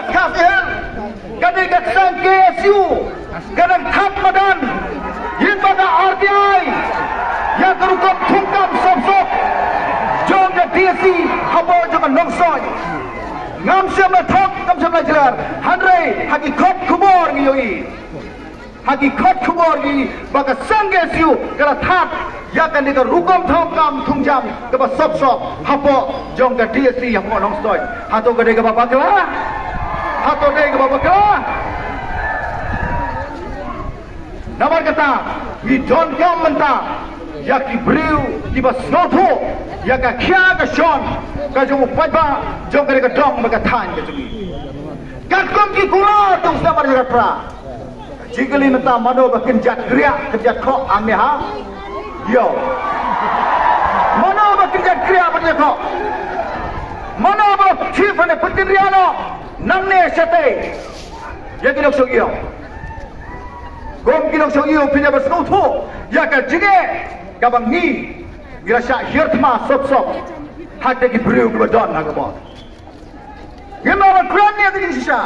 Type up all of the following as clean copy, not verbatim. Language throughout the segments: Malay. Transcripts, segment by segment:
kasihan ketika sang KSU kadang thap madan yin pada RTI yang kerukup tungkam sok-sok jom dan DSC habo jangan nongsoy ngam siam la thok ngam siam la jelar handre hakikat kubur ngiyoi hakikat kubur ngi baka sang KSU kada thap yakan dika rukum tungkam tungjam kaba sok-sok habo jom dan DSC habo nongsoy hato gede kaba bakla hato gede kaba bakla Namar kata, we don't come mentah, ya ki beriu, di bas noto, ya ka kia ka shon, ka jom upajba, jom ka dong baka tan ka jumi. Katkom ki kula tung namar jagat pra. Jikali mentah mano ba kenjat kriya, kenjat kok amne ha. Yo. Mano ba kenjat kriya kenjat kok. Mano ba chief ane petinriano, namne sate. Ya ki lok so yo. Gom kilong so iyo pinya basno tho ya ka jige kabang ni girasha hirtma sok hade ki beriu ke don na gabo gema ba kran ni ati sisa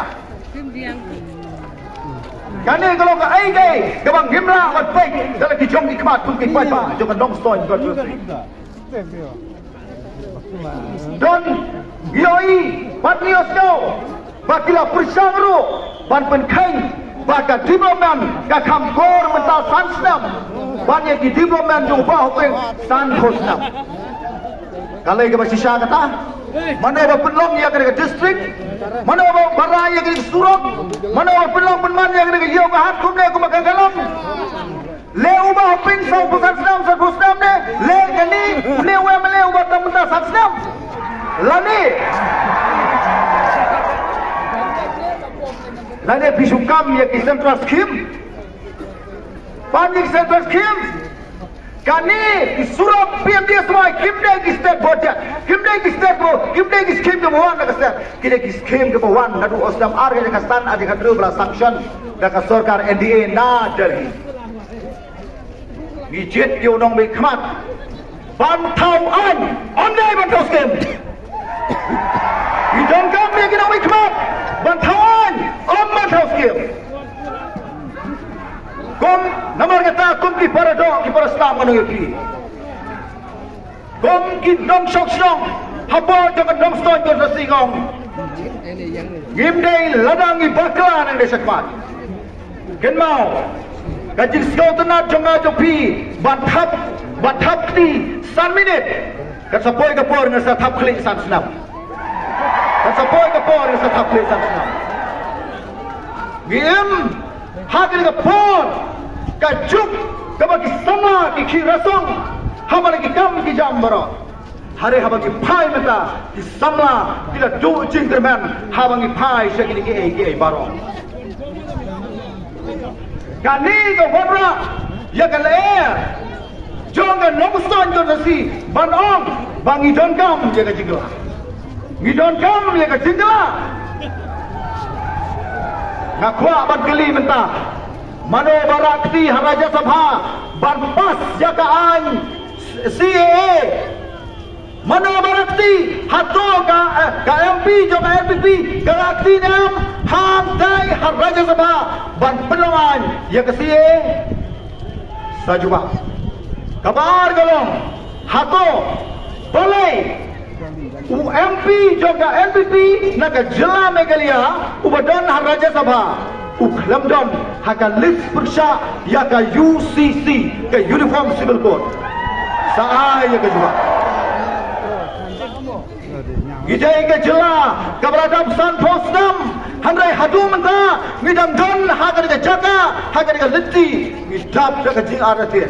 kane kalau ka ai ge kabang gimla wat pai dala ki jong ki kmat tum ki pai ba jo ka dong stoy ko don yoi pat nios ko bakila persangru ban pen khain Baka development ka kamkor mental sansnam banyak di development jo ba hopeng san khosnam kalai ke basisha kata mana ba penlong ya ke district mana ba barai ya ke surok mana ba penlong penman ya ke yo ka hat kumne ko magagalom le uba hopeng sa sansnam sa khosnam ne le gani le wa mele uba mental sansnam lani Lane bisukam ya ki central scheme panik central scheme kani ki surab PMDS mai kimde ki state budget kimde ki state bo kimde ki scheme ke bawan ka state kile ki scheme ke bawan ngadu osdam ar ke kastan adi kadru bla sanction da ka sarkar NDA na delhi ni jet yo nong be khmat ban thau an onai ban thau scheme ni dong kam me ki nong be khmat ban thau an Ommat Hoskim Kum namar kata kum ki paradok ki parastam manoyoki Kum ki dong sok song habo jangan dong stoi ko sa singong Ngimdei ladang i bakla ng desa kmat Ken mau kajil skautanat jonga jopi Bathap ti san minute Kasapoy kapor nga sa tap klik san snap Kasapoy kapor nga sa tap klik san snap Gim hagil ka pon ka juk ka bagi sama ki khirasong hamar ki kam ki jambaro hare habagi phai mata ki samla tila do jingkerman habangi phai shakini ki baro kani ka wabra ya ka le jonga nomson jo nasi banong bangi don kam ya ka jingla ngidon kam ya ka jingla Nakwa bagli mentah Mano barakti Raja Sabha Barpas jagaan CAA Mano barakti Hato ka MP jo ka LPP Galakti nam Ham dai Raja Sabha Ban penelawan ya ke CAA Sajuba Kabar galong Hato Boleh MP juga LPP naga jela megalia ubadan Raja Sabha uklamdon haka list persya ya ka UCC ke Uniform Civil Code saya ke juga gidai ke jela kabaradab san postam handai hadu menta midam don haka ke jaga haka ke litti midap ke jing aratin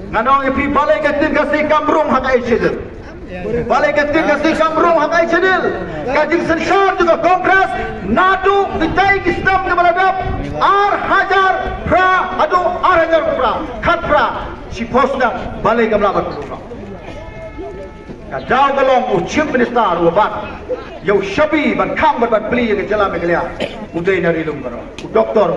nganong ipi balai ke tin kasih kamrung haka isidil Balai ketik kasih kamrung hakai cedil kajing sensor juga kongres nadu ditai kistam ke baladap ar hajar pra adu ar hajar pra khat pra si posna balai kamla bat kajau galong chief minister ubat yau shabi ban kham bat beli ke jala megalia udai nari lum karo doktor